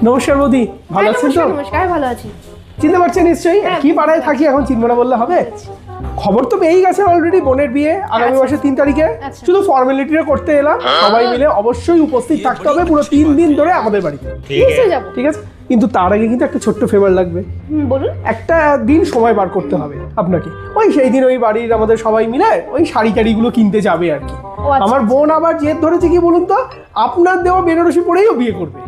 নমস্কার বৌদি, ভালো আছেন তো? নমস্কার, ভালো আছি। চিনতে পারছেন নিশ্চয়ই? কি পাড়ায় থাকি এখন চিনবো না বললে হবে? খবর তো পেয়েই গেছে অলরেডি, বোনের বিয়ে আগামী মাসের 3 তারিখে। শুধু ফর্মালিটিটা করতে এলাম, সবাই মিলে অবশ্যই উপস্থিত থাকতে হবে পুরো 3 দিন ধরে আমাদের বাড়িতে। নিশ্চয়ই যাবো। ঠিক আছে, কিন্তু তার আগে কিন্তু একটা ছোট্ট ফেভার লাগবে। বলুন। একটা দিন সময় বার করতে হবে আপনাকে। ওই সেই দিন ওই বাড়ির আমাদের সবাই মিলে ওই শাড়ি টাড়িগুলো কিনতে যাবে আর কি। আচ্ছা। আমার বোন আবার জেদ ধরেছে কি বলুন তো, আপনার দেওয়া বেনারসি পরেই ও বিয়ে করবে।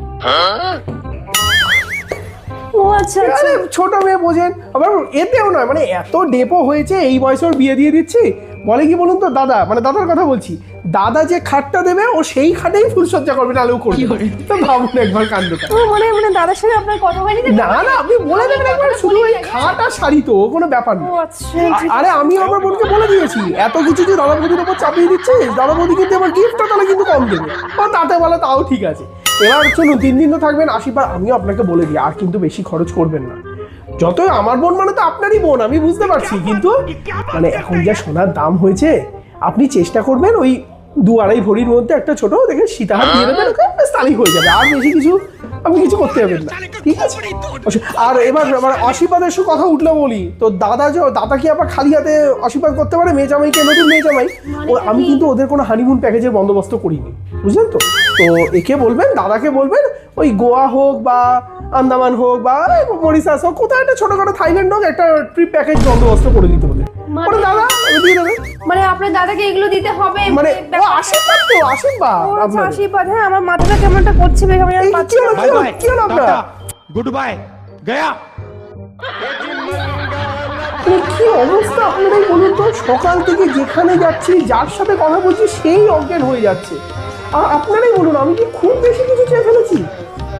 ও আচ্ছা আচ্ছা। আরে ছোট মেয়ে বোঝেন, আবার এতেও নয় মানে এত ডেপো হয়েছে এই বয়সে ওর বিয়ে দিয়ে দিচ্ছি। বলে কি বলুন তো, দাদা মানে দাদার কথা বলছি, দাদা যে খাটটা দেবে ও সেই খাটেই ফুলসজ্জা করবে, নাহলেও করবে। তো ভাবুন একবার কাণ্ডটা। ও মানে দাদার সাথে আপনার কথা হয়নি? না না, আপনি বলে দেবেন একবার, শুধু ওই খাট আর শাড়ি তো কোনো ব্যাপার না। ও আচ্ছা। আরে আমি আমার বোনকে বলে দিয়েছি, এত কিছু যে দাদা বৌদির উপর চাপিয়ে দিচ্ছে, দাদা বৌদি কিন্তু এবার গিফটটা তাহলে কিন্তু কম দেবে। ও তাতে বলে তাও ঠিক আছে। এবার চলুন 3 দিন তো থাকবেন, আশীর্বাদ আমিও আপনাকে বলে দিই, আর কিন্তু বেশি খরচ করবেন না। যতই আমার বোন মানে তো আপনারই বোন, আমি বুঝতে পারছি, কিন্তু মানে এখন যা সোনার দাম হয়েছে, আপনি চেষ্টা করবেন ওই 2-2.5 ভরির মধ্যে একটা ছোট দেখে সীতাহার দিয়ে দেবেন, তাহলেই হয়ে যাবে। আর বেশি কিছু আপনি কিছু করতে পারবেন না, ঠিক আছে? আর এবার আমার আশীর্বাদের কথা উঠলে বলি তো, দাদা কি আবার খালি হাতে আশীর্বাদ করতে পারে মেয়ে জামাইকে, নতুন মেয়ে জামাই? আমি কিন্তু ওদের কোনো হানিমুন প্যাকেজের বন্দোবস্ত করিনি, বুঝলেন তো? তো একে বলবেন, দাদাকে বলবেন ওই গোয়া হোক বা আন্দামান হোক বা মরিশাস হোক, কোথাও একটা ছোটখাটো থাইল্যান্ড হোক, একটা ট্রিপ প্যাকেজ বন্দোবস্ত করে দিতে ওদের। মানে দাদা দিয়ে দেবে, মানে আপনার দাদাকে এগুলো দিতে হবে? মানে ও আশীর্বাদ তো, আশীর্বাদ ও আচ্ছা, আপনাদের। আশীর্বাদ। হ্যাঁ, আমার মাথাটা কেমনটা করছে বেশ, আমি আর এই পাচ্ছি কি হলো, না। কি হলো আপনার? गुड बाय गया। কি অবস্থা আপনারাই বলুন তো, সকাল থেকে যেখানে যাচ্ছি যার সাথে কথা বলছি সেই অজ্ঞান হয়ে যাচ্ছে। আর আপনারাই বলুন, আমি কি খুব বেশি কিছু চেয়ে ফেলেছি?